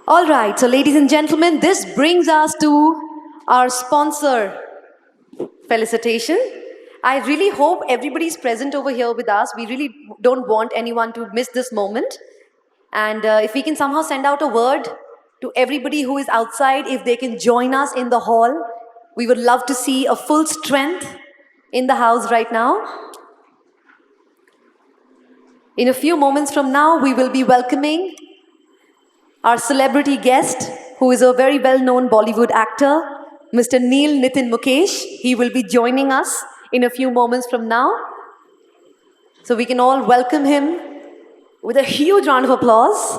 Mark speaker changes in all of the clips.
Speaker 1: All right, so ladies and gentlemen, this brings us to our sponsor felicitation. I really hope everybody's present over here with us. We really don't want anyone to miss this moment. And if we can somehow send out a word to everybody who is outside, if they can join us in the hall, we would love to see a full strength in the house right now. In a few moments from now, we will be welcoming our celebrity guest, who is a very well-known Bollywood actor, Mr. Neel Nitin Mukesh. He will be joining us in a few moments from now. So we can all welcome him with a huge round of applause.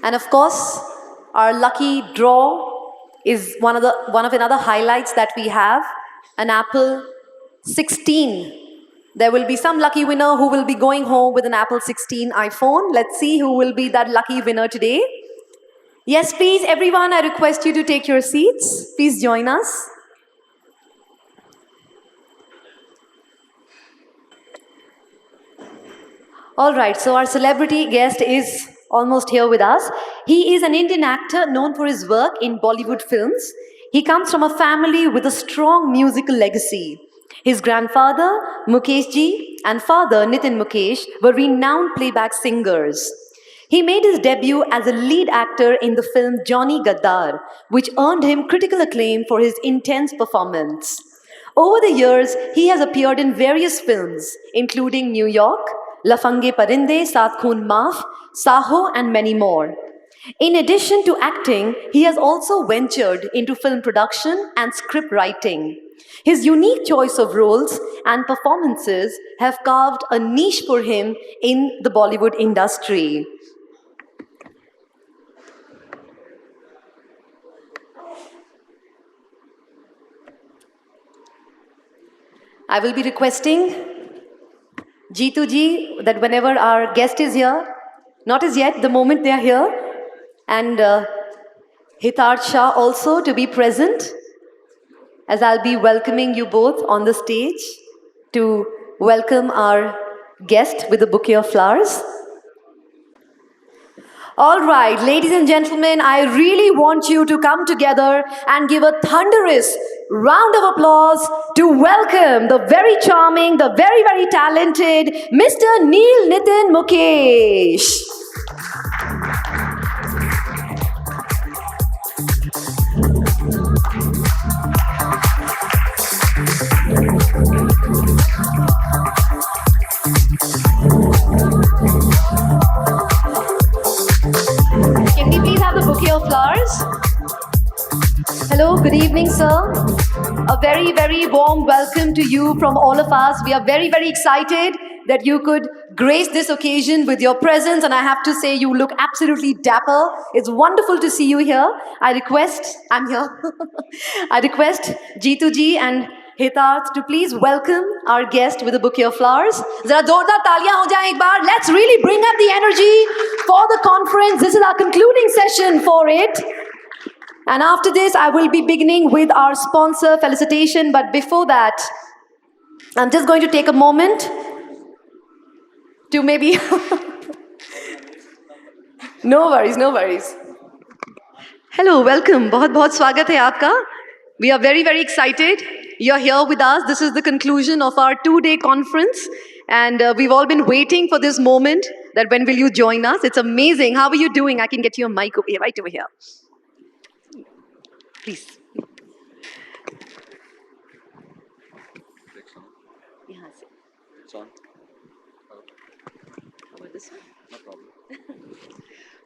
Speaker 1: And of course, our lucky draw is one of another highlights that we have, an Apple 16. There will be some lucky winner who will be going home with an Apple 16 iPhone. Let's see who will be that lucky winner today. Yes, please, everyone, I request you to take your seats. Please join us. All right, so our celebrity guest is almost here with us. He is an Indian actor known for his work in Bollywood films. He comes from a family with a strong musical legacy. His grandfather, Mukesh ji, and father, Nitin Mukesh, were renowned playback singers. He made his debut as a lead actor in the film Johnny Gaddar, which earned him critical acclaim for his intense performance. Over the years, he has appeared in various films, including New York, Lafange Parinde, Saat Khoon Maaf, Saho, and many more. In addition to acting, he has also ventured into film production and script writing. His unique choice of roles and performances have carved a niche for him in the Bollywood industry. I will be requesting Jeetu ji that whenever our guest is here, not as yet, the moment they are here, and Hitarth Shah also to be present, as I'll be welcoming you both on the stage to welcome our guest with a bouquet of flowers. All right, ladies and gentlemen, I really want you to come together and give a thunderous round of applause to welcome the very charming, the very, very talented Mr. Neel Nitin Mukesh. Can we please have the bouquet of flowers? Hello, good evening, sir. A very, very warm welcome to you from all of us. We are very, very excited that you could grace this occasion with your presence, and I have to say you look absolutely dapper. It's wonderful to see you here. I'm here. I request Jeetu ji and Hitarth to please welcome our guest with a bouquet of flowers. Zara जोरदार तालियां हो जाएं एक बार. Let's really bring up the energy for the conference. This is our concluding session for it. And after this, I will be beginning with our sponsor felicitation. But before that, I'm just going to take a moment to maybe... No worries, no worries. Hello, welcome. बहुत स्वागत है आपका. We are very, very excited. You're here with us. This is the conclusion of our 2-day conference. And we've all been waiting for this moment that when will you join us? It's amazing. How are you doing? I can get you a mic over here, right over here. Please.
Speaker 2: It's on.
Speaker 1: How about this one?
Speaker 2: No problem.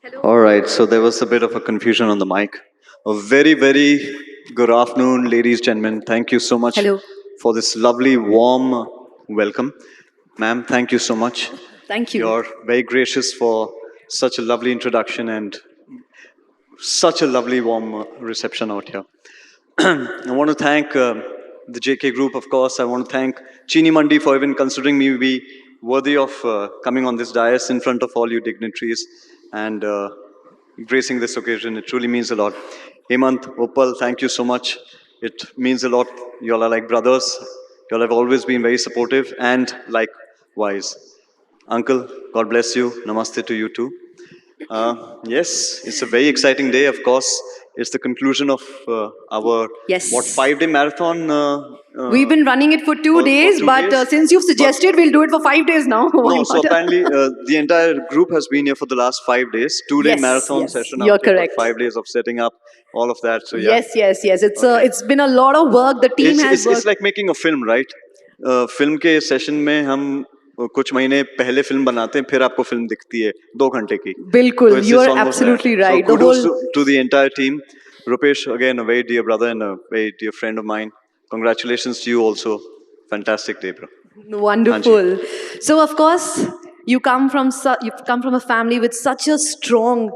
Speaker 1: Hello.
Speaker 2: All right, so there was a bit of a confusion on the mic. A very, very good afternoon, ladies and gentlemen. Thank you so much for this lovely, warm welcome. Ma'am, thank you so much.
Speaker 1: Thank you.
Speaker 2: You're very gracious for such a lovely introduction and such a lovely, warm reception out here. I want to thank the JK Group, of course. I want to thank Chini Mandi for even considering me be worthy of coming on this dais in front of all you dignitaries and gracing this occasion. It truly means a lot. Hemant, Uppal, thank you so much. It means a lot. You all are like brothers. You all have always been very supportive and likewise. Uncle, God bless you. Namaste to you too. Yes, it's a very exciting day, of course. It's the conclusion of our
Speaker 1: Yes.
Speaker 2: 5-day marathon.
Speaker 1: We've been running it for 2 days,
Speaker 2: for 2
Speaker 1: but
Speaker 2: days.
Speaker 1: since you've
Speaker 2: But
Speaker 1: suggested, we'll do it for 5 days now. Why
Speaker 2: no, so
Speaker 1: not?
Speaker 2: apparently the entire group has been here for the last 5 days. 2-day
Speaker 1: Yes,
Speaker 2: marathon
Speaker 1: yes,
Speaker 2: session
Speaker 1: you're
Speaker 2: out here, but
Speaker 1: correct.
Speaker 2: 5 days of setting up all of that. So yeah,
Speaker 1: Yes, yes, yes.
Speaker 2: Okay.
Speaker 1: It's been a lot of work. The team has
Speaker 2: it's
Speaker 1: worked.
Speaker 2: like making a film, right? Film के session में हम कुछ महीने पहले film बनाते हैं, फिर आपको फिल्म दिखती है 2 घंटे की.
Speaker 1: Bilkul,
Speaker 2: So
Speaker 1: you are
Speaker 2: almost there.
Speaker 1: absolutely
Speaker 2: So
Speaker 1: right. The
Speaker 2: kudos
Speaker 1: whole
Speaker 2: to the entire team. Rupesh, again, a very dear brother and a very dear friend of mine. Congratulations to you also. Fantastic day, bro.
Speaker 1: wonderful. So of course, you've come from a family with such a strong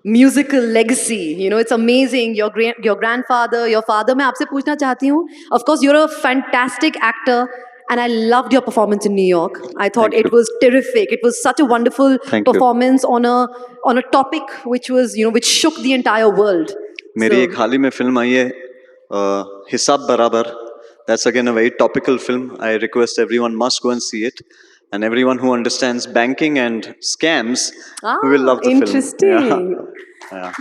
Speaker 1: musical legacy. You know, it's amazing. Your grandfather, your father. मैं आपसे पूछना चाहती हूँ. Of course, you're a fantastic actor. And I loved your performance in New York. I thought
Speaker 2: Thank
Speaker 1: it
Speaker 2: you.
Speaker 1: was terrific. It was such a wonderful
Speaker 2: Thank you.
Speaker 1: performance on a topic which was, you know, which shook the entire world.
Speaker 2: मेरी
Speaker 1: So-
Speaker 2: एक हाल ही में film आई है हिसाब बराबर. That's again a very topical film. I request everyone must go and see it. And everyone who understands banking and scams will love the
Speaker 1: interesting.
Speaker 2: film. Yeah.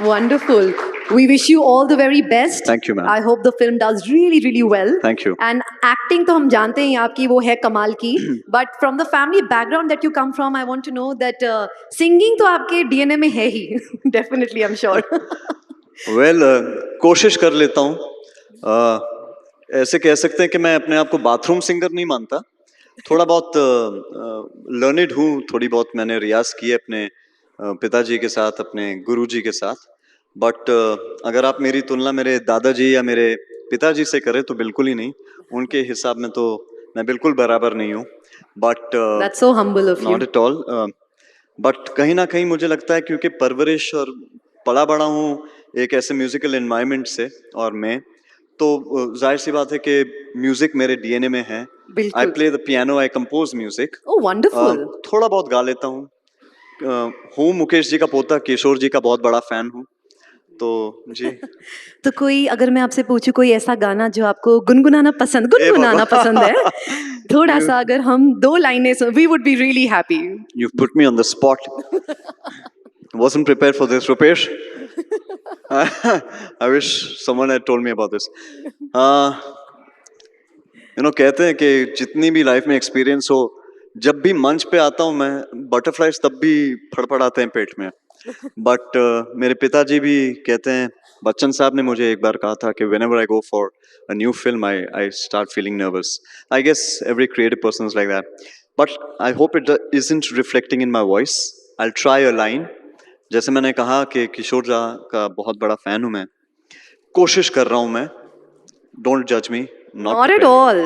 Speaker 1: Wonderful. We wish you all the very best.
Speaker 2: Thank you, ma'am.
Speaker 1: I hope the film does really, really well.
Speaker 2: Thank you.
Speaker 1: And acting तो हम जानते हैं आपकी वो है कमाल की. But from the family background that you come from, I want to know that singing तो आपके DNA में है ही. Definitely, I'm sure.
Speaker 2: Well, कोशिश कर लेता हूँ. ऐसे कह सकते हैं कि मैं अपने आप को बाथरूम सिंगर नहीं मानता. थोड़ा बहुत लर्निड हूँ. थोड़ी बहुत मैंने रियाज किए अपने पिताजी के साथ, अपने गुरुजी के साथ. बट अगर आप मेरी तुलना मेरे दादाजी या मेरे पिताजी से करें तो बिल्कुल ही नहीं. उनके हिसाब में तो मैं बिल्कुल बराबर नहीं हूँ. But
Speaker 1: That's so humble of you.
Speaker 2: Not at all. But कहीं ना कहीं मुझे लगता है क्योंकि परवरिश और पला बड़ा हूँ एक ऐसे म्यूजिकल एनवायरनमेंट से और मैं तो जाहिर सी बात है कि म्यूजिक मेरे डीएनए में है.
Speaker 1: बिल्कुल.
Speaker 2: I play the piano, I compose music.
Speaker 1: Oh, wonderful.
Speaker 2: थोड़ा बहुत गा लेता हूँ. हूँ मुकेश जी का पोता, किशोर जी का बहुत बड़ा फैन हूँ. तो जी.
Speaker 1: तो कोई अगर मैं आपसे पूछूं कोई ऐसा गाना जो आपको गुनगुनाना पसंद है थोड़ा सा अगर हम 2 लाइनें we would be really happy.
Speaker 2: You've put me on the spot. Wasn't prepared for this, Rupesh. I wish someone had told me about this. कहते हैं कि जितनी भी लाइफ में एक्सपीरियंस हो, जब भी मंच पे आता हूँ मैं, बटरफ्लाइज तब भी फड़फड़ाते हैं पेट में. बट मेरे पिताजी भी कहते हैं, बच्चन साहब ने मुझे एक बार कहा था कि whenever I go for a new film, I start feeling nervous. I guess every creative person is like that. But I hope it isn't reflecting in my voice. I'll try a line. जैसे मैंने कहा कि किशोर दा का बहुत बड़ा fan हूँ मैं. कोशिश कर रहा हूँ मैं. Don't judge me.
Speaker 1: Not at all.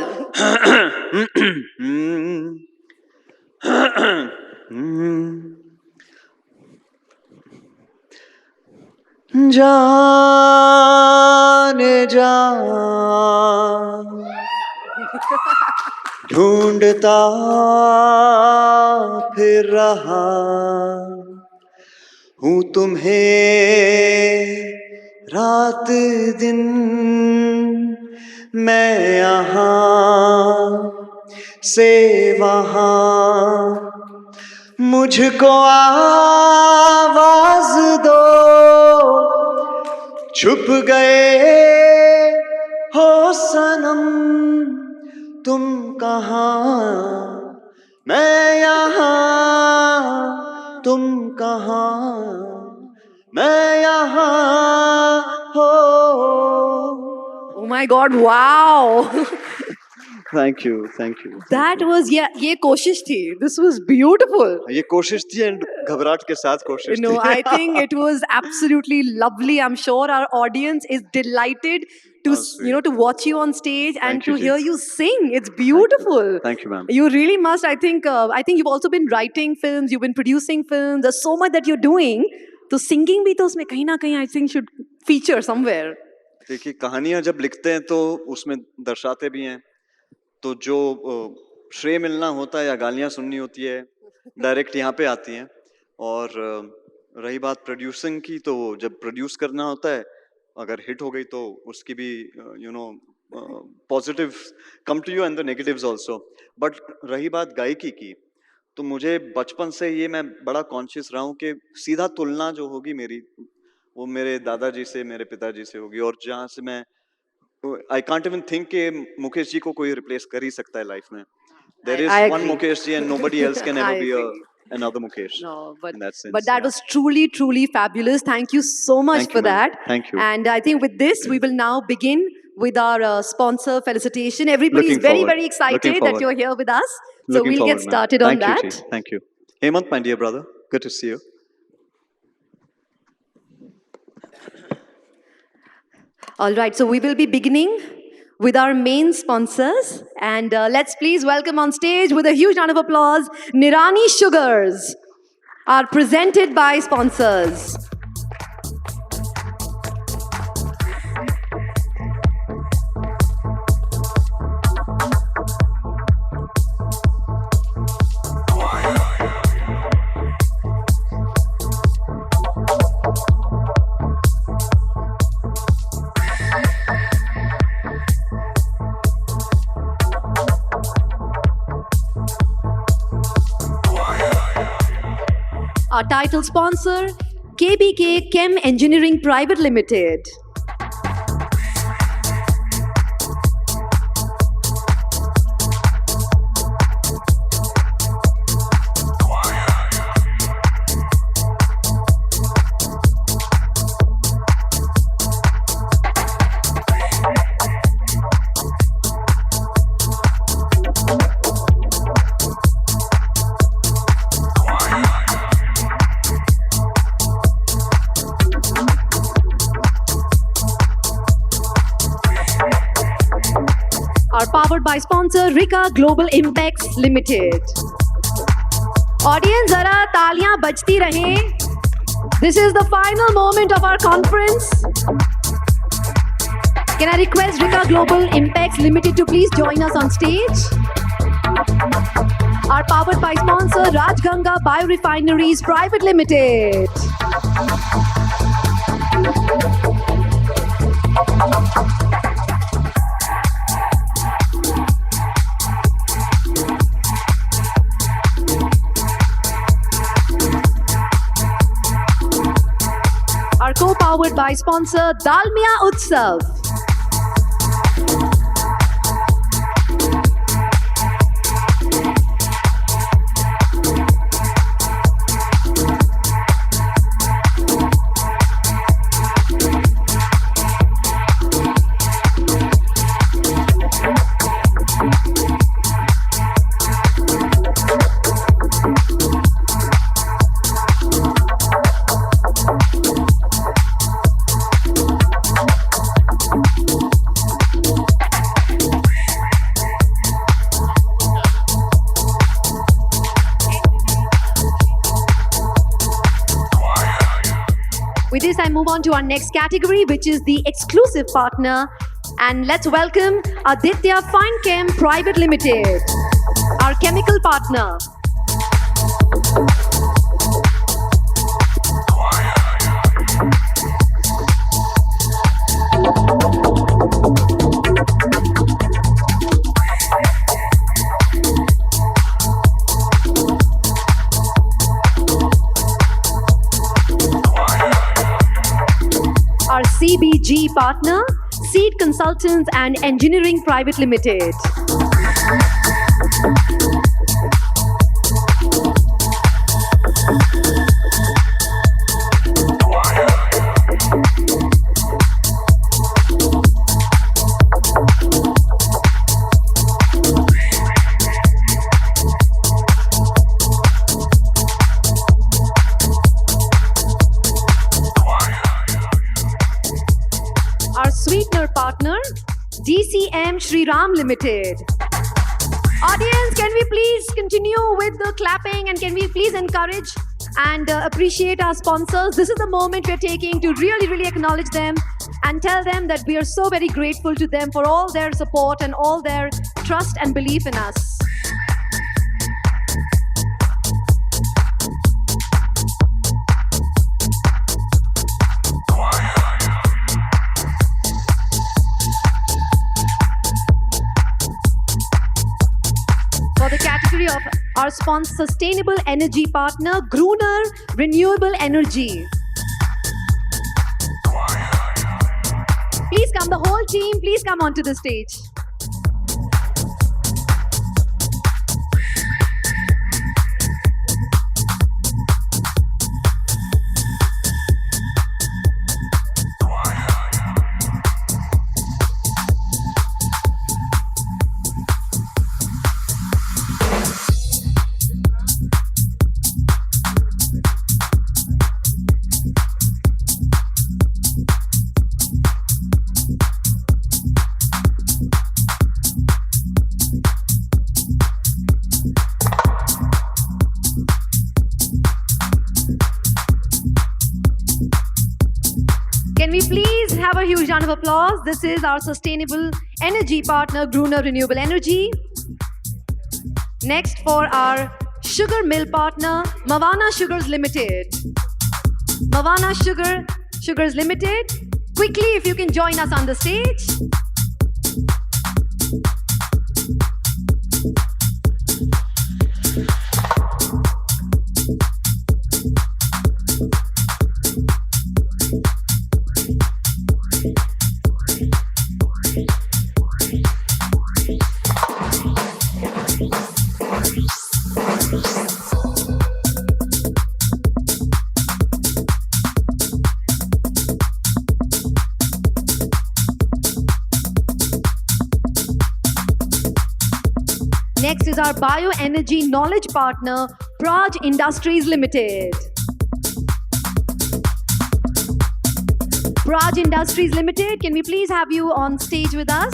Speaker 2: जाने जा ढूंढता फिर रहा हूँ तुम्हें रात दिन मैं यहाँ से वहाँ मुझको आवाज दो छुप गए हो सनम तुम कहाँ मैं यहाँ तुम कहाँ मैं यहाँ हो.
Speaker 1: Oh my God, wow.
Speaker 2: Thank you.
Speaker 1: That was, yeah, ये कोशिश थी. This was beautiful.
Speaker 2: ये कोशिश थी and घबराहट के साथ कोशिश
Speaker 1: No,
Speaker 2: थी.
Speaker 1: I think it was absolutely lovely. I'm sure our audience is delighted to,
Speaker 2: Oh, sweet.
Speaker 1: to watch you on stage and
Speaker 2: Thank
Speaker 1: to
Speaker 2: you,
Speaker 1: hear
Speaker 2: Jane.
Speaker 1: you sing. It's beautiful.
Speaker 2: Thank you, ma'am.
Speaker 1: You really must. I think you've also been writing films. You've been producing films. There's so much that you're doing. तो singing भी तो उसमें कहीं ना कहीं I think should feature somewhere.
Speaker 2: देखिए कहानियां जब लिखते हैं तो उसमें दर्शाते भी हैं. तो जो श्रेय मिलना होता है या गालियां सुननी होती है डायरेक्ट यहाँ पे आती हैं. और रही बात प्रोड्यूसिंग की, तो जब प्रोड्यूस करना होता है अगर हिट हो गई तो उसकी भी positive come to you and the negatives also. But रही बात गायकी की, तो मुझे बचपन से ये मैं बड़ा कॉन्शियस रहा हूँ कि सीधा तुलना जो होगी मेरी, वो मेरे दादाजी से, मेरे पिताजी से होगी, और जहाँ से मैं आई कांट इवन थिंक कि मुकेश जी को कोई रिप्लेस कर ही सकता है लाइफ में. There is
Speaker 1: I
Speaker 2: one
Speaker 1: agree.
Speaker 2: Mukesh ji and nobody else can ever
Speaker 1: I
Speaker 2: be
Speaker 1: agree.
Speaker 2: another Mukesh.
Speaker 1: No, but
Speaker 2: in that sense.
Speaker 1: but that was truly, truly fabulous. Thank you so much
Speaker 2: Thank you,
Speaker 1: for
Speaker 2: ma'am.
Speaker 1: that.
Speaker 2: Thank you.
Speaker 1: And I think with this, we will now begin with our sponsor felicitation. Everybody is
Speaker 2: Looking
Speaker 1: very,
Speaker 2: forward.
Speaker 1: very excited
Speaker 2: Looking
Speaker 1: that
Speaker 2: forward.
Speaker 1: you're here with us. So
Speaker 2: Looking
Speaker 1: we'll
Speaker 2: forward,
Speaker 1: get
Speaker 2: ma'am.
Speaker 1: started on
Speaker 2: Thank
Speaker 1: that.
Speaker 2: you, Ji. Thank you. Hemant, my dear brother, good to see you.
Speaker 1: All right, so we will be beginning with our main sponsors. And let's please welcome on stage with a huge round of applause, Nirani Sugars, are presented by sponsors. Our title sponsor, KBK Chem Engineering Private Limited. Are powered by sponsor Rika Global Impex Limited. Audience, zara taaliyan bajti rahein. This is the final moment of our conference. Can I request Rika Global Impex Limited to please join us on stage? Are powered by sponsor Rajganga Biorefineries Private Limited. Are co-powered by sponsor Dalmia Utsav. With this, I move on to our next category, which is the exclusive partner. And let's welcome Aditya Fine Chem Private Limited, our chemical partner. Our CBG partner, Seed Consultants and Engineering Private Limited. Our sweetener partner, DCM Shri Ram Limited. Audience, can we please continue with the clapping, and can we please encourage and appreciate our sponsors? This is the moment we're taking to really, really acknowledge them and tell them that we are so very grateful to them for all their support and all their trust and belief in us. For the category of our sustainable energy partner, Gruner Renewable Energy. Please come, the whole team, please come onto the stage. Can we please have a huge round of applause? This is our sustainable energy partner, Gruner Renewable Energy. Next, for our sugar mill partner, Mawana Sugars Limited. Mawana Sugars Limited. Quickly, if you can join us on the stage. Next is our bioenergy knowledge partner, Praj Industries Limited. Praj Industries Limited, can we please have you on stage with us?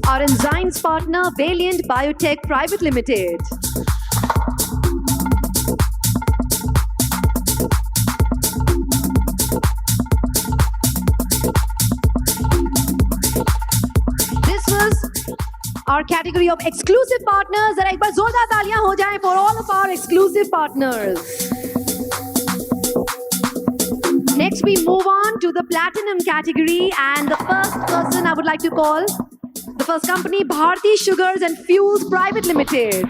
Speaker 1: Our enzymes partner, Valiant Biotech Private Limited. This was our category of exclusive partners. Zara ek baar zordar taaliyan ho jaye for all of our exclusive partners. Next, we move on to the platinum category, and the first person I would like to call, the first company, Bharti Sugars and Fuels Private Limited.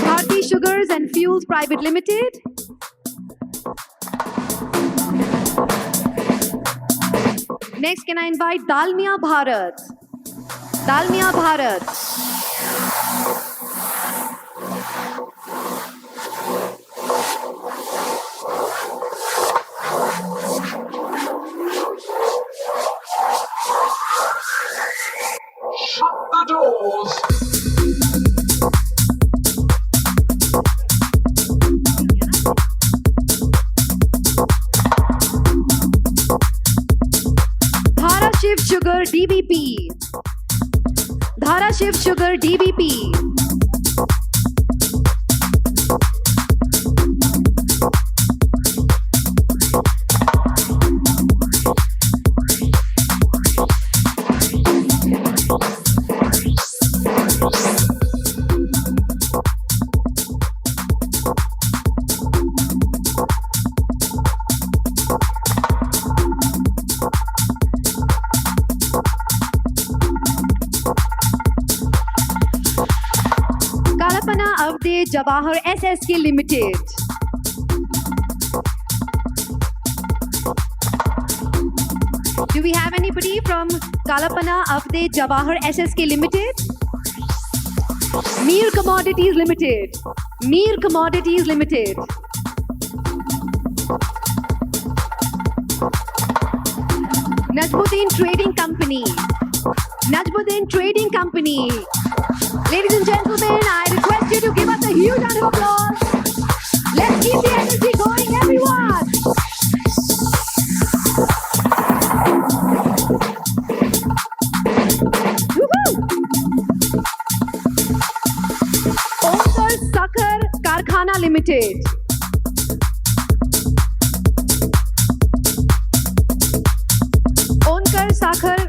Speaker 1: Bharti Sugars and Fuels Private Limited. Next, can I invite Dalmia Bharat? Dalmia Bharat.
Speaker 3: Shut the doors.
Speaker 1: Dhara Shiv Sugar DBP. Dhara Shiv Sugar DBP. Kalpana Avde Jawahar SSK Limited. Do we have anybody from Kalpana Avde Jawahar SSK Limited? Meer Commodities Limited. Meer Commodities Limited. Najmuddin Trading Company. Najmuddin Trading Company. Ladies and gentlemen, I request you to give us a huge round of applause. Let's keep the energy going, everyone. Woohoo! Onkar Sakhar Karkhana Limited. Onkar Sakhar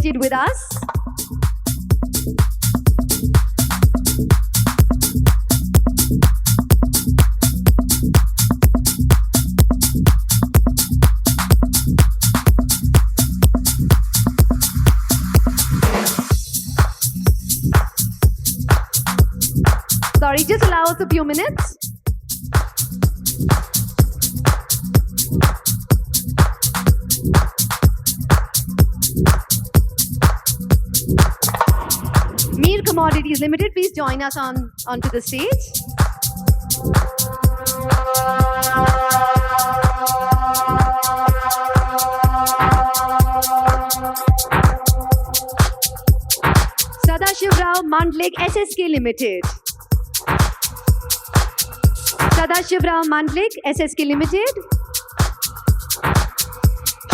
Speaker 1: Limited with us. Sorry, just allow us a few minutes. Mir Commodities Limited, please join us onto the stage. Sadashiv Rao Mandlik SSK Limited. Sadashiv Rao Mandlik SSK Limited.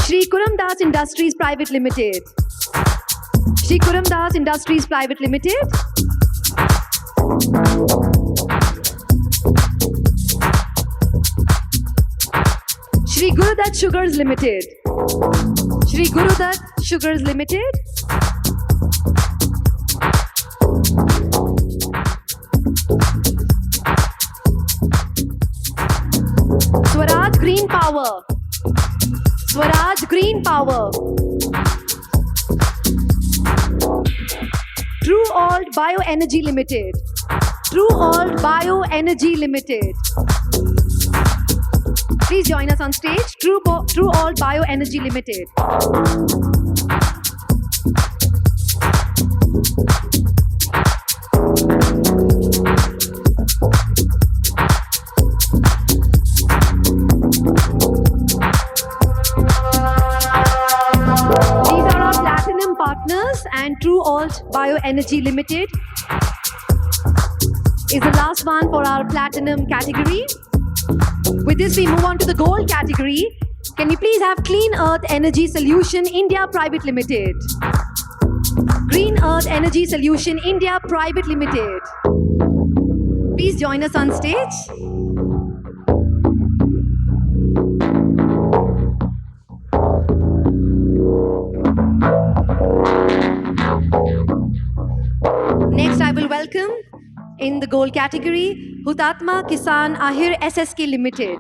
Speaker 1: Shri Kuram Das Industries Private Limited. Shri Kuram Das Industries Private Limited. Shri Gurudat Sugars Limited. Shri Gurudat Sugars Limited. Swaraj Green Power. Swaraj Green Power. True Alt Bioenergy Limited. True Alt Bioenergy Limited. Please join us on stage. True Alt Bioenergy Limited. And True Alt Bioenergy Limited is the last one for our platinum category. With this, we move on to the gold category. Can we please have Clean Earth Energy Solution India Private Limited? Green Earth Energy Solution India Private Limited. Please join us on stage. Next, I will welcome in the gold category Hutatma Kisan Ahir SSK Limited.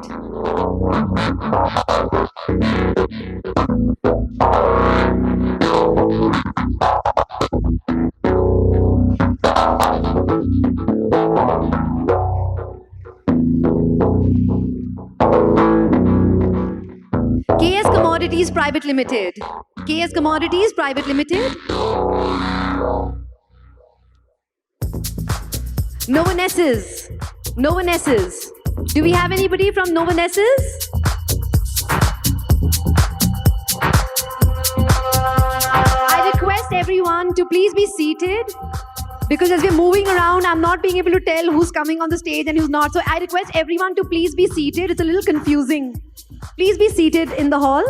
Speaker 1: KS Commodities Private Limited. KS Commodities Private Limited. Novanesses. Novanesses. Do we have anybody from Novanesses? I request everyone to please be seated because as we're moving around, I'm not being able to tell who's coming on the stage and who's not. So I request everyone to please be seated. It's a little confusing. Please be seated in the hall.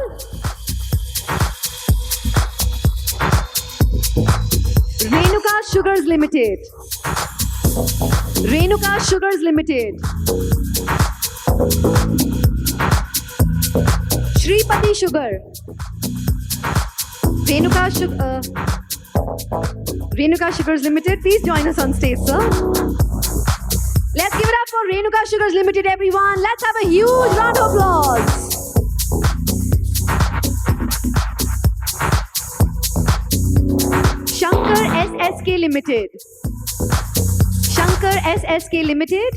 Speaker 1: Renuka Sugars Limited. Renuka Sugars Limited. Shripati Sugar. Renuka Sugars Limited. Please join us on stage, sir. Let's give it up for Renuka Sugars Limited, everyone. Let's have a huge round of applause. Shankar SSK Limited. Shankar SSK Limited.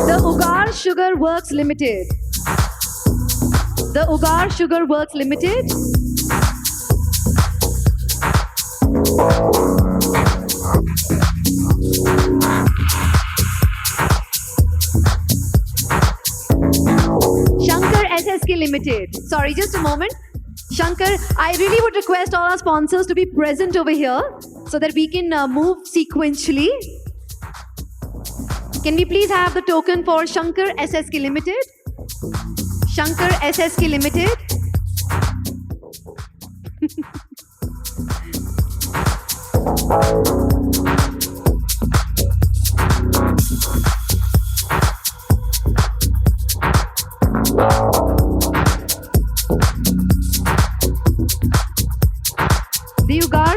Speaker 1: The Ugar Sugar Works Limited. The Ugar Sugar Works Limited. Shankar SSK Limited. Sorry, just a moment. Shankar, I really would request all our sponsors to be present over here so that we can move sequentially. Can we please have the token for Shankar SSK Limited? Shankar SSK Limited.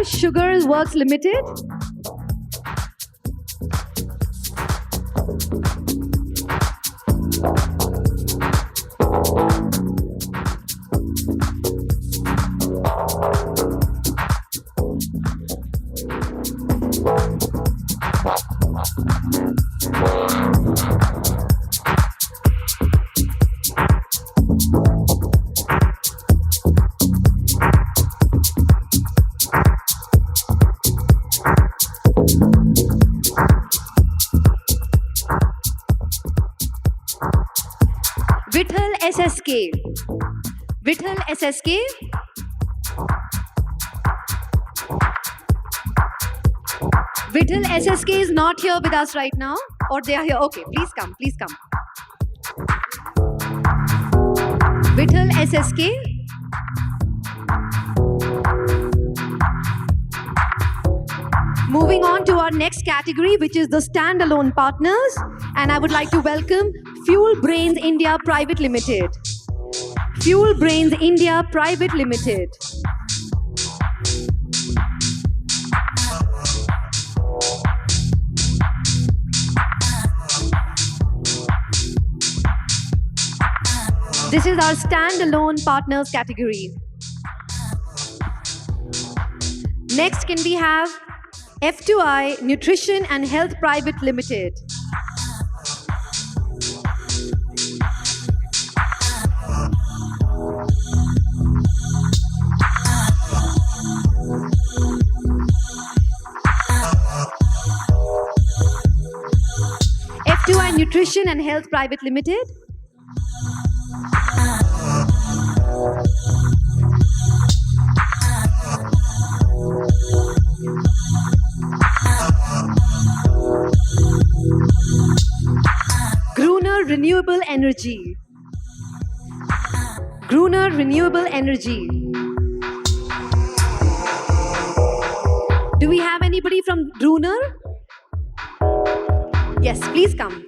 Speaker 1: Durga Sugar Works Limited. Vithal SSK. Vithal SSK. Vithal SSK is not here with us right now, or they are here. Okay, please come, please come. Vithal SSK. Moving on to our next category, which is the standalone partners, and I would like to welcome Fuel Brains India Private Limited. Fuel Brains India Private Limited. This is our standalone partners category. Next, can we have F2I Nutrition and Health Private Limited. F2I Nutrition and Health Private Limited. Gruner Renewable Energy. Gruner Renewable Energy. Do we have anybody from Gruner? Yes, please come.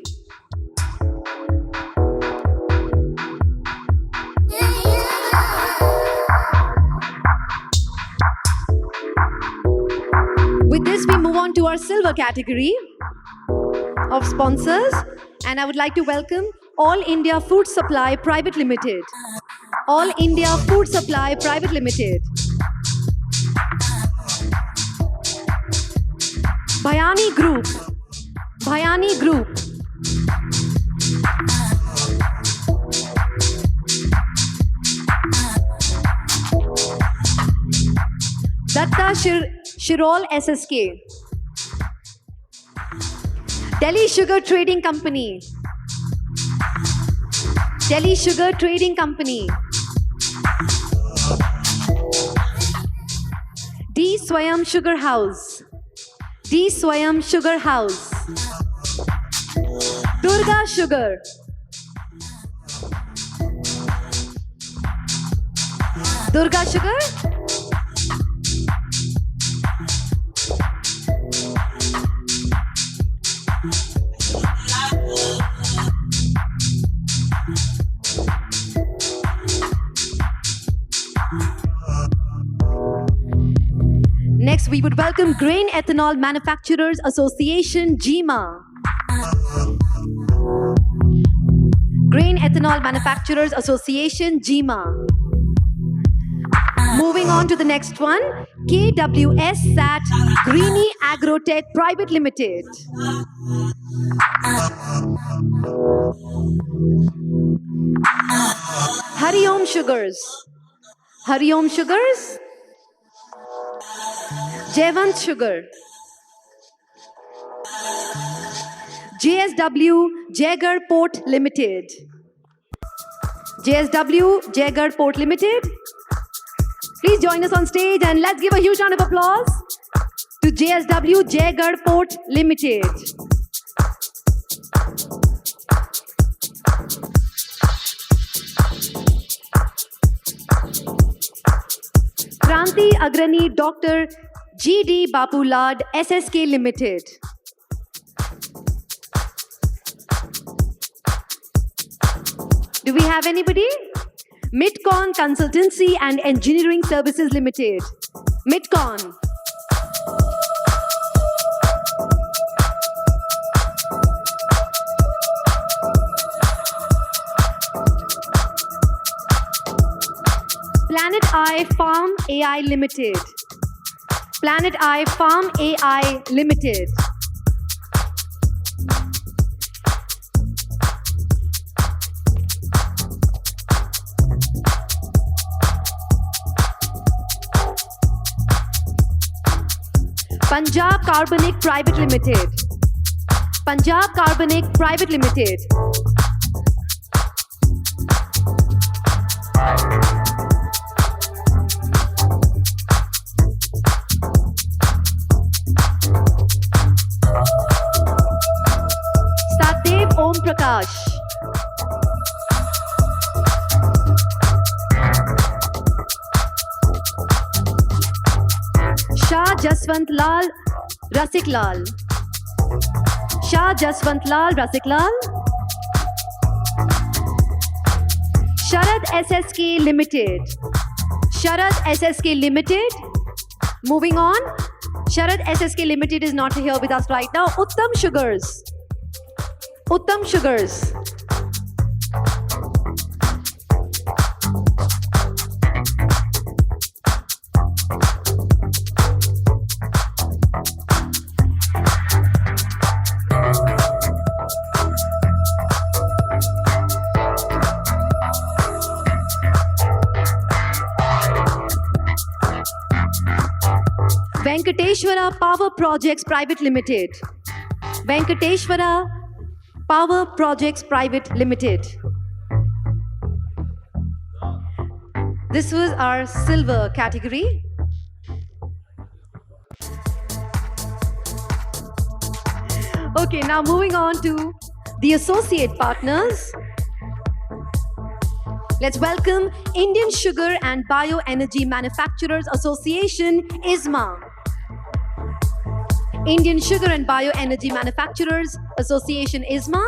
Speaker 1: With this, we move on to our silver category of sponsors, and I would like to welcome All India Food Supply Private Limited. All India Food Supply Private Limited. Bhayani Group. Bhayani Group. Datta Shirol SSK. Delhi Sugar Trading Company. Delhi Sugar Trading Company. D. Swayam Sugar House. D. Swayam Sugar House. Durga Sugar. Durga Sugar. Next, we would welcome Grain Ethanol Manufacturers Association, GEMA. Grain Ethanol Manufacturers Association, GEMA. Moving on to the next one, KWS SAT Greeny Agrotech Private Limited. Hariom Sugars. Hariom Sugars. Jayvant Sugar. JSW Jagar Port Limited. JSW Jagar Port Limited. Please join us on stage and let's give a huge round of applause to JSW Jagar Port Limited. Kranti Agrani Dr. G.D. Bapulad SSK Limited. Do we have anybody? Midcon Consultancy and Engineering Services Limited. Midcon. Planet Eye Farm AI Limited. Planet Eye Farm AI Limited. Punjab Carbonic Private Limited. Punjab Carbonic Private Limited. Satdev Om Prakash. Shah Jaswant Lal Rasik Lal. Shah Jaswant Lal Rasik Lal. Sharad SSK Limited. Sharad SSK Limited. Moving on. Sharad SSK Limited is not here with us right now. Uttam Sugars. Uttam Sugars. Venkateshwara Power Projects Private Limited. Venkateshwara Power Projects Private Limited. This was our silver category. Okay, now moving on to the associate partners. Let's welcome Indian Sugar and Bioenergy Manufacturers Association, ISMA. Indian Sugar and Bioenergy Manufacturers Association, ISMA.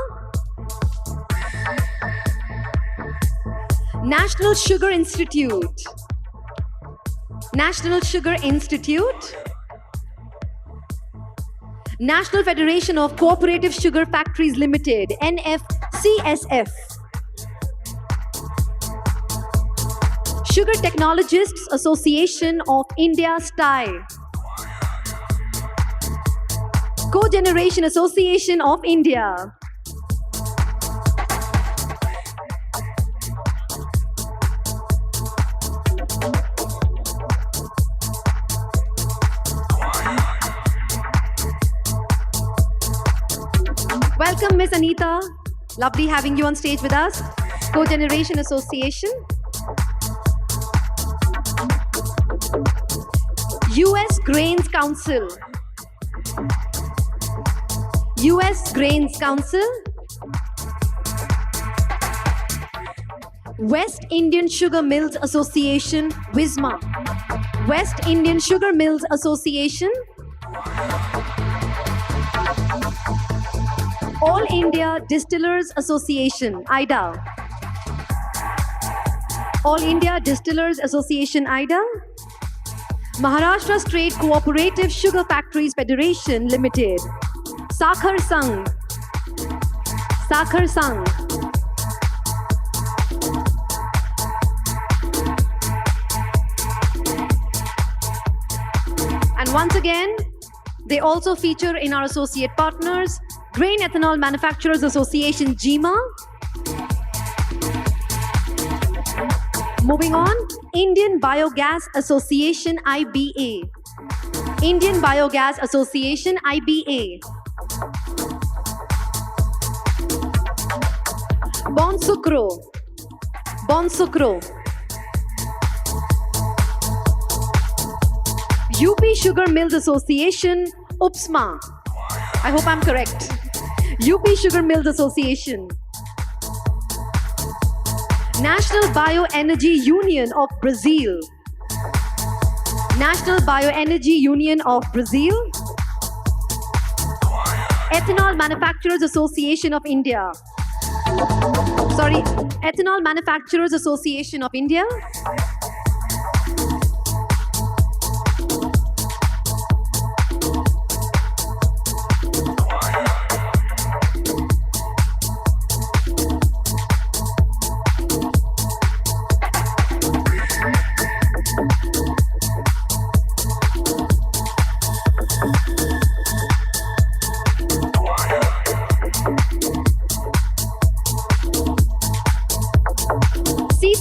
Speaker 1: National Sugar Institute. National Sugar Institute. National Federation of Cooperative Sugar Factories Limited, NFCSF. Sugar Technologists Association of India, STI. Cogeneration Association of India. Welcome, Miss Anita. Lovely having you on stage with us. Cogeneration Association. US Grains Council. US Grains Council. West Indian Sugar Mills Association, WISMA. West Indian Sugar Mills Association. All India Distillers Association, IDA. All India Distillers Association, IDA. Maharashtra State Cooperative Sugar Factories Federation Limited, Sakhar Sangh. Sakhar Sangh. And once again, they also feature in our associate partners, Grain Ethanol Manufacturers Association, GEMA. Moving on, Indian Biogas Association, IBA. Indian Biogas Association, IBA. Bonsukro. Bonsukro. UP Sugar Mills Association, UPSMA. I hope I'm correct. UP Sugar Mills Association. National Bioenergy Union of Brazil. National Bioenergy Union of Brazil. Ethanol Manufacturers Association of India. Sorry, Ethanol Manufacturers Association of India.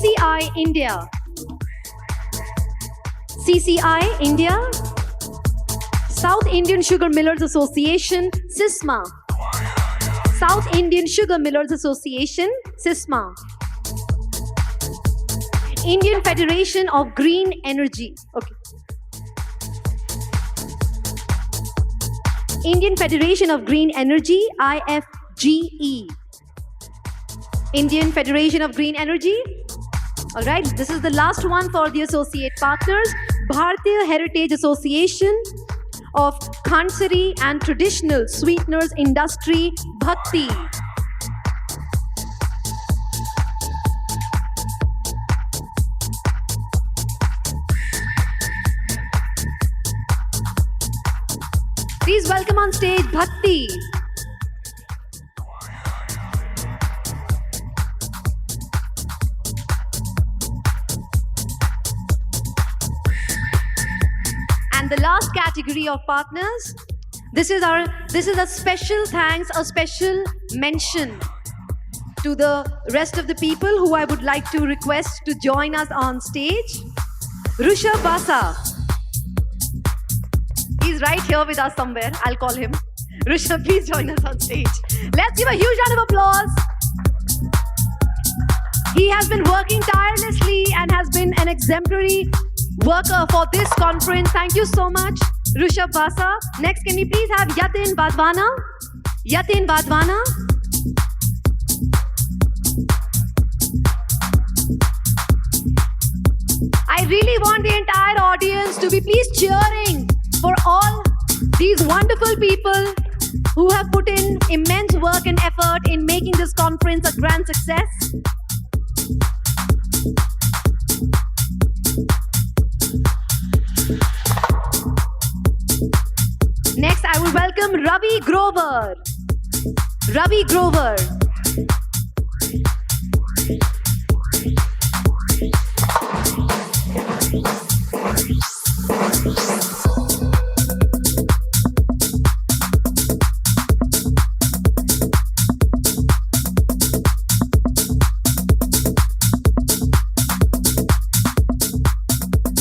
Speaker 1: CCI India. CCI India. South Indian Sugar Millers Association, SISMA. South Indian Sugar Millers Association, SISMA. Indian Federation of Green Energy. Okay. Indian Federation of Green Energy, IFGE. Indian Federation of Green Energy. All right, this is the last one for the associate partners. Bharatiya Heritage Association of Khansari and Traditional Sweeteners Industry, Bhakti. Please welcome on stage Bhakti. And the last category of partners, this is a special thanks, a special mention to the rest of the people who I would like to request to join us on stage. Rishabh Basa. He's right here with us somewhere. I'll call him. Rishabh, please join us on stage. Let's give a huge round of applause. He has been working tirelessly and has been an exemplary worker for this conference. Thank you so much, Rishabh Basa. Next, can we please have Yatin Vadwana? Yatin Vadwana. I really want the entire audience to be please cheering for all these wonderful people who have put in immense work and effort in making this conference a grand success. Next, I will welcome Ravi Grover. Ravi Grover.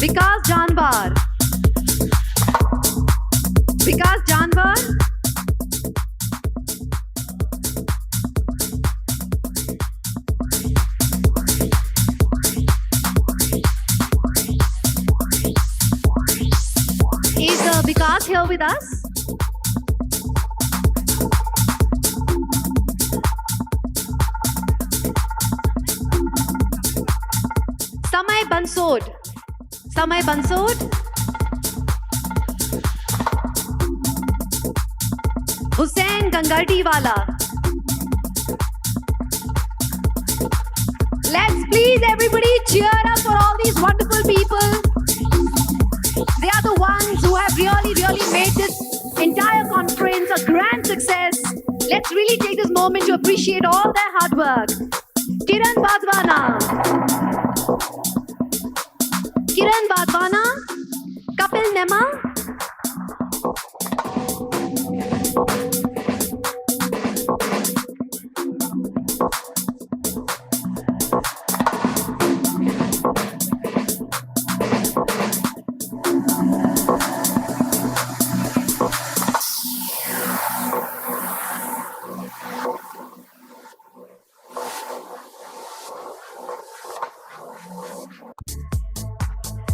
Speaker 1: Vikas Janwar. Vikas Janwar. Is Vikas here with us? Samay Bansod. Samay Bansod. Hussain Gangardiwala. Let's please everybody cheer up for all these wonderful people. They are the ones who have really made this entire conference a grand success. Let's really take this moment to appreciate all their hard work. Kiran Vadwana. Kiran Vadwana. Kapil Nema.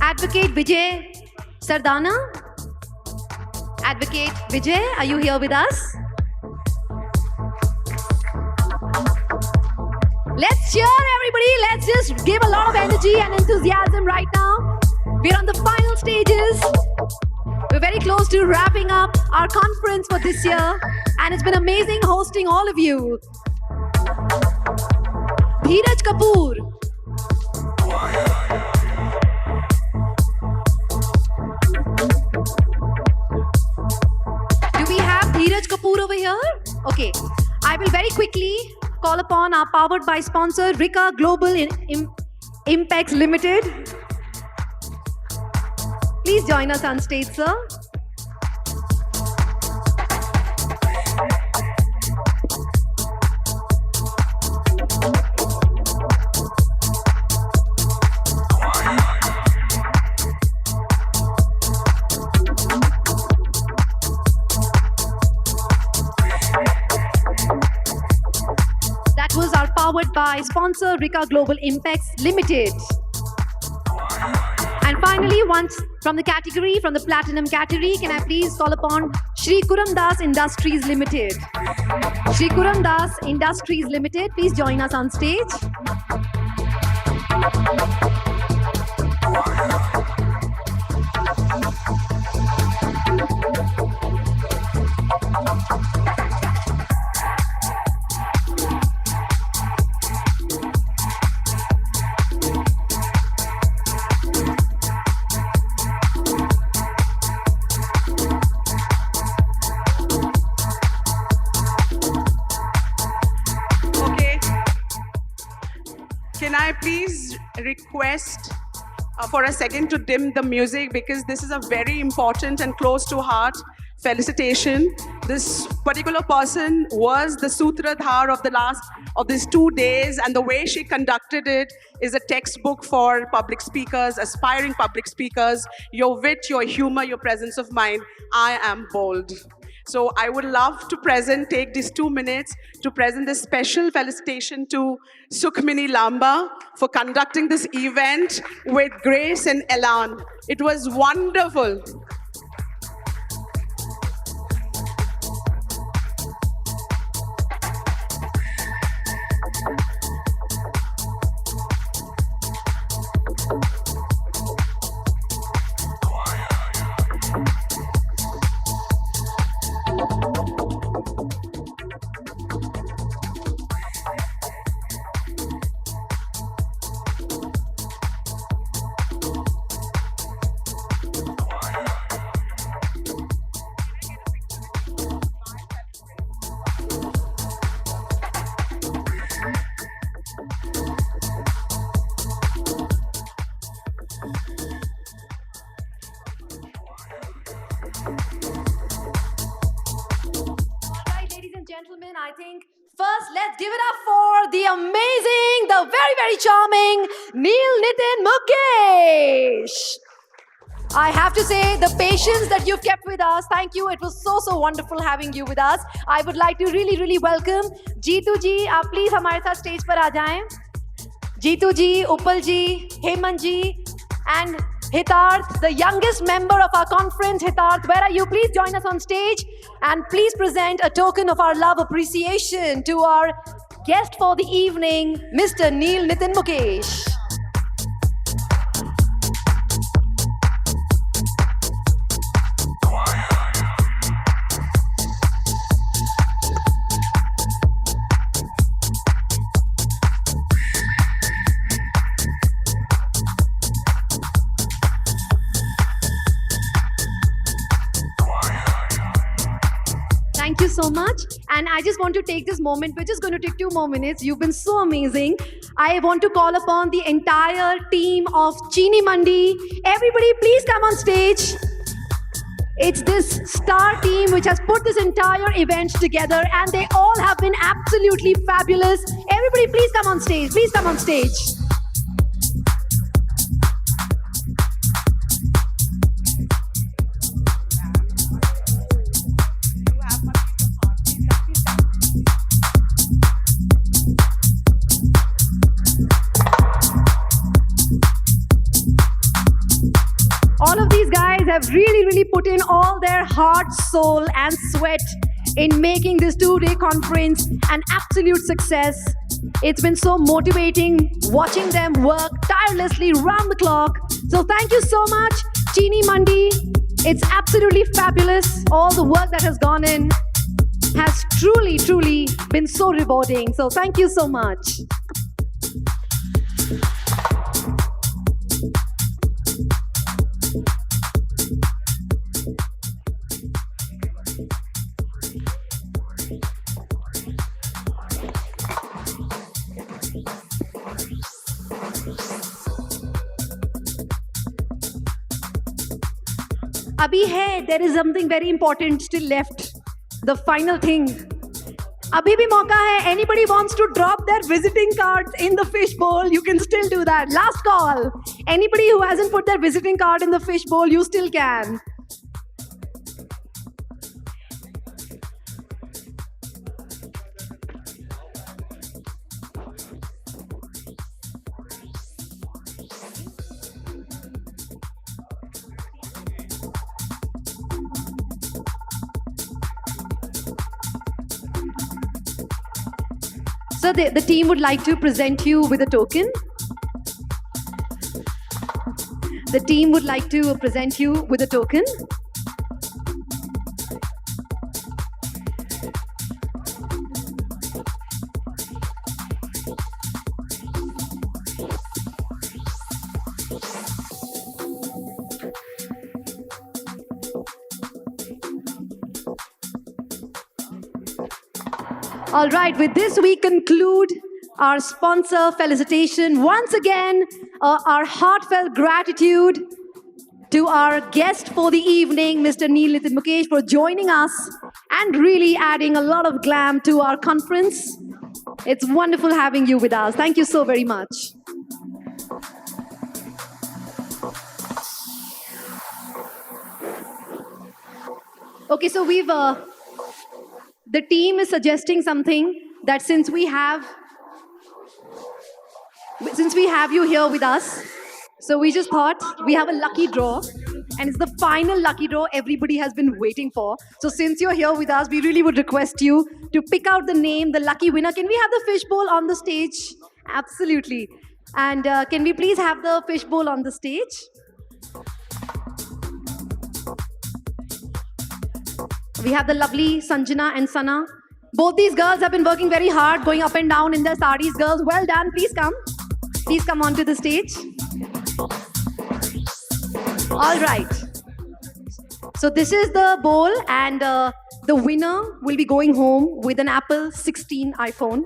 Speaker 1: Advocate Vijay Sardana. Advocate Vijay, are you here with us? Let's cheer everybody. Let's just give a lot of energy and enthusiasm right now. We're on the final stages. We're very close to wrapping up our conference for this year. And it's been amazing hosting all of you. Dheeraj Kapoor. Do we have Dheeraj Kapoor over here? Okay. I will very quickly call upon our powered by sponsor, Rika Global Impex Limited. Please join us on stage, sir. by sponsor Rika Global Impacts Limited. And finally, once from the platinum category, can I please call upon Shri Kuram Das Industries Limited. Shri Kuram Das Industries Limited, please join us on stage.
Speaker 3: Can I please request for a second to dim the music, because this is a very important and close to heart felicitation. This particular person was the Sutradhar of these 2 days, and the way she conducted it is a textbook for public speakers, aspiring public speakers. Your wit, your humor, your presence of mind. I am bold. So I would love to take these 2 minutes to present this special felicitation to Sukhmini Lamba for conducting this event with grace and elan. It was wonderful.
Speaker 1: Gentlemen, I think first let's give it up for the amazing, the very, very charming Neil Nitin Mukesh. I have to say, the patience that you've kept with us, thank you. It was so wonderful having you with us. I would like to really welcome Jeetu ji. आप please हमारे साथ stage पर आ जाएं. Jeetu ji, Uppal ji, Hemant ji, and Hitarth, the youngest member of our conference. Hitarth, where are you? Please join us on stage and please present a token of our love appreciation to our guest for the evening, Mr. Neil Nitin Mukesh. Thank you so much. And I just want to take this moment. We're just going to take 2 more minutes. You've been so amazing. I want to call upon the entire team of Chini Mandi. Everybody, please come on stage. It's this star team which has put this entire event together, and they all have been absolutely fabulous. Everybody, please come on stage. Please come on stage. All of these guys have really put in all their heart, soul, and sweat in making this 2-day conference an absolute success. It's been so motivating watching them work tirelessly round the clock. So thank you so much, Chini Mandi. It's absolutely fabulous. All the work that has gone in has truly been so rewarding. So thank you so much. Abhi hai, there is something very important still left. The final thing. Abhi bhi mauka hai. Anybody wants to drop their visiting cards in the fishbowl, you can still do that. Last call. Anybody who hasn't put their visiting card in the fishbowl, you still can. So the team would like to present you with a token. The team would like to present you with a token. All right, with this we conclude our sponsor felicitation. Once again, our heartfelt gratitude to our guest for the evening, Mr. Neil Nitin Mukesh, for joining us and really adding a lot of glam to our conference. It's wonderful having you with us. Thank you so very much. Okay, so the team is suggesting something that since we have you here with us, so we just thought we have a lucky draw, and it's the final lucky draw everybody has been waiting for. So since you're here with us, we really would request you to pick out the name, the lucky winner. Can we have the fishbowl on the stage? Absolutely. And can we please have the fishbowl on the stage? We have the lovely Sanjana and Sana. Both these girls have been working very hard, going up and down in their sarees. Girls, well done. Please come. Please come onto the stage. All right. So this is the bowl, and the winner will be going home with an Apple 16 iPhone.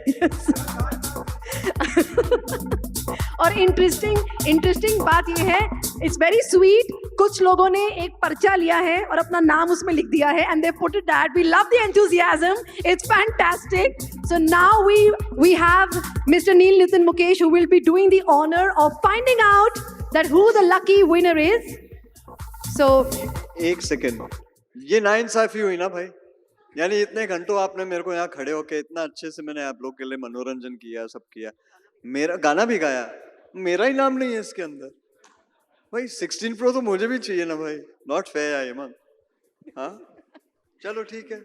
Speaker 1: Yes. और interesting बात ये है, it's very sweet. कुछ लोगों ने एक पर्चा लिया है और अपना नाम उसमें लिख दिया है, and they put it that we love the enthusiasm. It's fantastic. So now we have Mr. Neil Nitin Mukesh, who will be doing the honor of finding out that who the lucky winner is. So
Speaker 2: एक second, ये नाइंसाफी हुई ना भाई. यानी इतने घंटों आपने मेरे को यहाँ खड़े होके इतना अच्छे से मैंने आप लोग के लिए मनोरंजन किया, सब किया, मेरा गाना भी गाया, मेरा ही नाम नहीं है इसके अंदर. भाई 16 Pro तो मुझे भी चाहिए ना भाई. नॉट फेयर है मन. हाँ चलो ठीक है.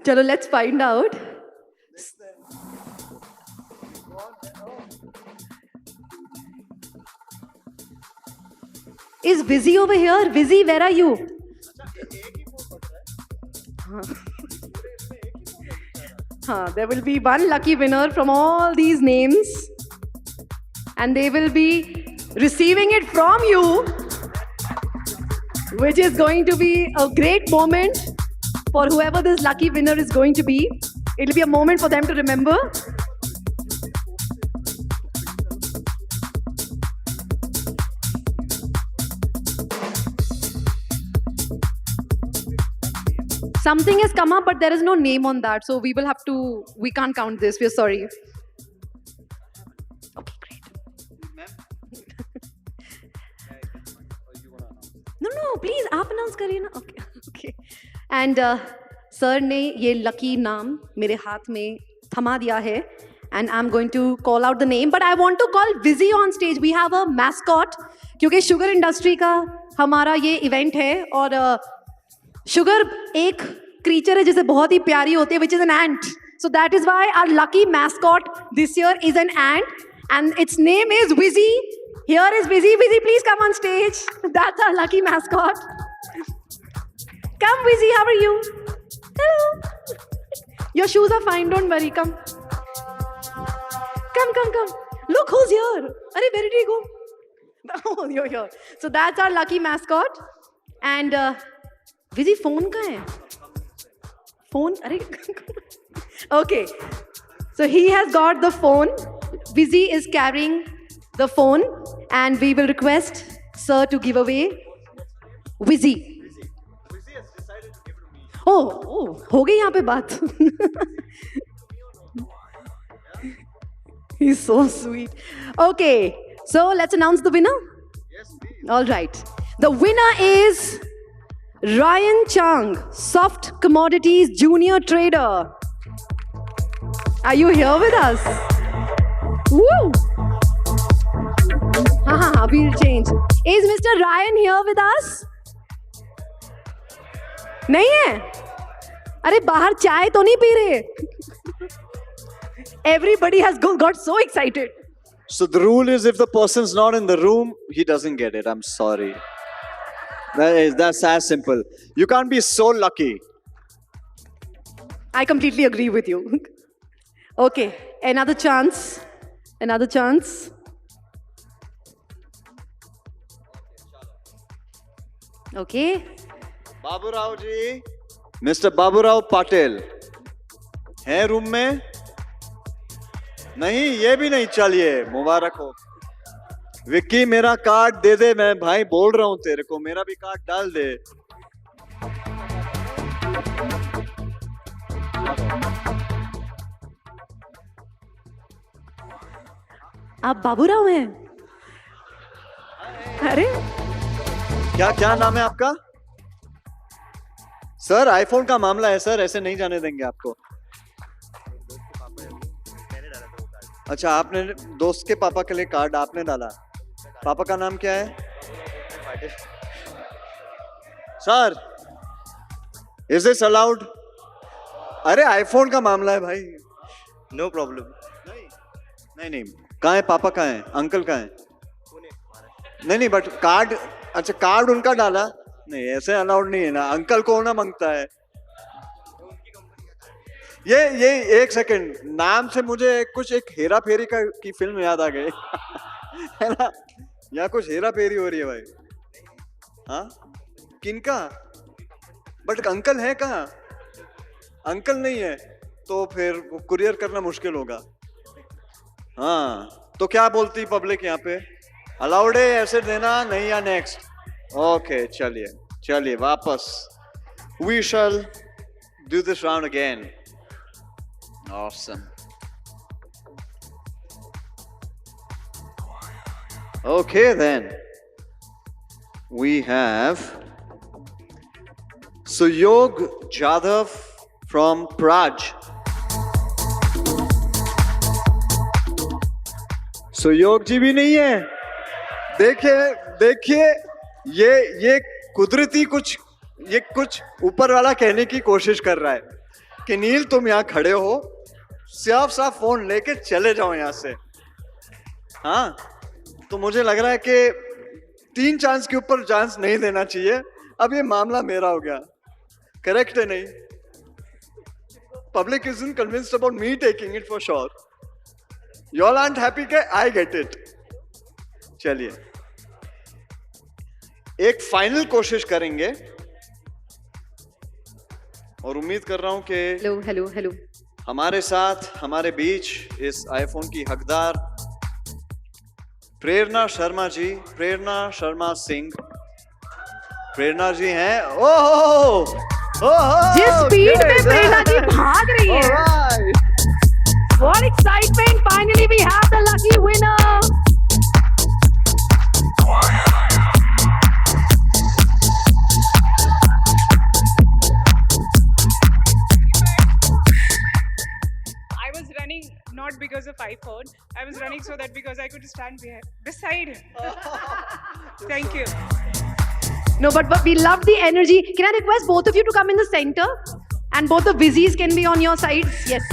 Speaker 1: चलो let's find out. Is Vizzy over here? Vizzy, where are you? There will be one lucky winner from all these names, and they will be receiving it from you, which is going to be a great moment for whoever this lucky winner is going to be. It will be a moment for them to remember. Something has come up, but there is no name on that, so we can't count this. We're sorry. Okay, great. No, please, आप announce करिए ना. Okay. And sir ने ये lucky नाम मेरे हाथ में थमा दिया है, and I'm going to call out the name, but I want to call Vizzy on stage. We have a mascot, क्योंकि sugar industry का हमारा ये event है, और शुगर एक क्रीचर है जिसे बहुत ही प्यारी होती है, which is an ant. So that is why our lucky mascot this year is an ant, and its name is Vizzy. Here is Vizzy. Vizzy, please come on stage. That's our lucky mascot. Come, Vizzy, how are you? Hello. Your shoes are fine, don't worry. Come. Look who's here. Arey, where did he go? Oh, you're here. So that's our lucky mascot. And Vizzy, phone कहाँ है? Phone? अरे Okay. So he has got the phone. Vizzy is carrying the phone, and we will request sir to give away Vizzy.
Speaker 2: Vizzy has decided to give it to me.
Speaker 1: Oh, हो गई यहाँ पे बात. He's so sweet. Okay, so let's announce the winner.
Speaker 2: Yes, please.
Speaker 1: All right. The winner is Ryan Chung, Soft Commodities Junior Trader. Are you here with us? Woo! We'll change. Is Mr. Ryan here with us? नहीं है? अरे बाहर चाय तो नहीं P रहे? Everybody has got so excited.
Speaker 2: So the rule is if the person's not in the room, he doesn't get it. I'm sorry. That's as simple. You can't be so lucky.
Speaker 1: I completely agree with you. Okay, another chance. Another chance. Okay.
Speaker 2: Babu Rao ji, mister Babu Rao Patil हैं room में? नहीं, ये भी नहीं, चलिए मुबारक हो। विक्की मेरा card दे दे, मैं भाई बोल रहा हूं तेरे को, मेरा भी कार्ड डाल दे।
Speaker 1: आप बाबूराव हैं? अरे
Speaker 2: क्या क्या नाम है आपका? सर आईफोन का मामला है सर, ऐसे नहीं जाने देंगे आपको। अच्छा, आपने दोस्त के पापा के लिए कार्ड आपने डाला। पापा का नाम क्या है? Sir is this allowed? अरे आईफोन का मामला है भाई।
Speaker 4: No problem.
Speaker 2: नहीं नहीं, कहाँ है पापा? कहाँ है अंकल? कहाँ है? नहीं बट कार्ड, अच्छा कार्ड उनका डाला? नहीं, ऐसे अलाउड नहीं है ना, अंकल को ना मांगता है। ये एक सेकंड, नाम से मुझे कुछ एक हेरा फेरी की फिल्म याद आ गई है ना, यहाँ कुछ हेरा फेरी हो रही है भाई। हाँ, किनका? बट अंकल है कहाँ? अंकल नहीं है तो फिर कुरियर करना मुश्किल होगा। हाँ, तो क्या बोलती पब्लिक यहाँ पे? अलाउड है ऐसे देना नहीं या नेक्स्ट? ओके, चलिए वापस। We shall do this round again. Awesome. Okay then, we have Suyog Jadhav from Praj. सुयोग जी भी नहीं है। देखिए ये कुदरती कुछ ऊपर वाला कहने की कोशिश कर रहा है कि नील तुम यहाँ खड़े हो, साफ फोन लेके चले जाओ यहाँ से। हाँ, तो मुझे लग रहा है कि 3 चांस के ऊपर चांस नहीं देना चाहिए। अब ये मामला मेरा हो गया, करेक्ट है नहीं? Public isn't convinced about me taking it for sure. You all aren't happy के? I get it. चलिए एक फाइनल कोशिश करेंगे और उम्मीद कर रहा हूं कि
Speaker 1: हेलो
Speaker 2: हमारे साथ हमारे बीच इस आईफोन की हकदार प्रेरणा शर्मा सिंह प्रेरणा जी हैं। ओहो,
Speaker 1: जिस स्पीड में प्रेरणा जी भाग रही है, what excitement! Finally we have the lucky winner.
Speaker 5: I was running not because of iPhone. I was running so that because I could stand beside him. Thank you.
Speaker 1: No, but we love the energy. Can I request both of you to come in the center? And both the Vizzies can be on your sides. Yes.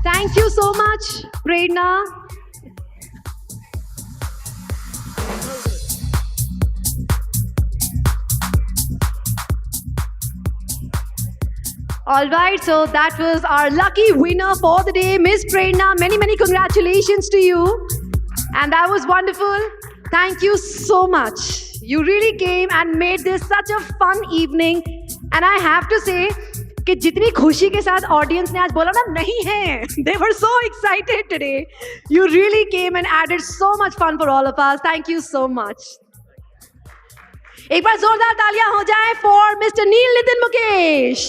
Speaker 1: Thank you so much, Prerna. All right, so that was our lucky winner for the day, Miss Prerna. Many congratulations to you. And that was wonderful. Thank you so much. You really came and made this such a fun evening. And I have to say कि जितनी खुशी के साथ audience ने आज बोला ना नहीं है, they were so excited today. You really came and added so much fun for all of us. Thank you so much. एक बार जोरदार तालियां हो जाए for Mr. Neel Nitin Mukesh.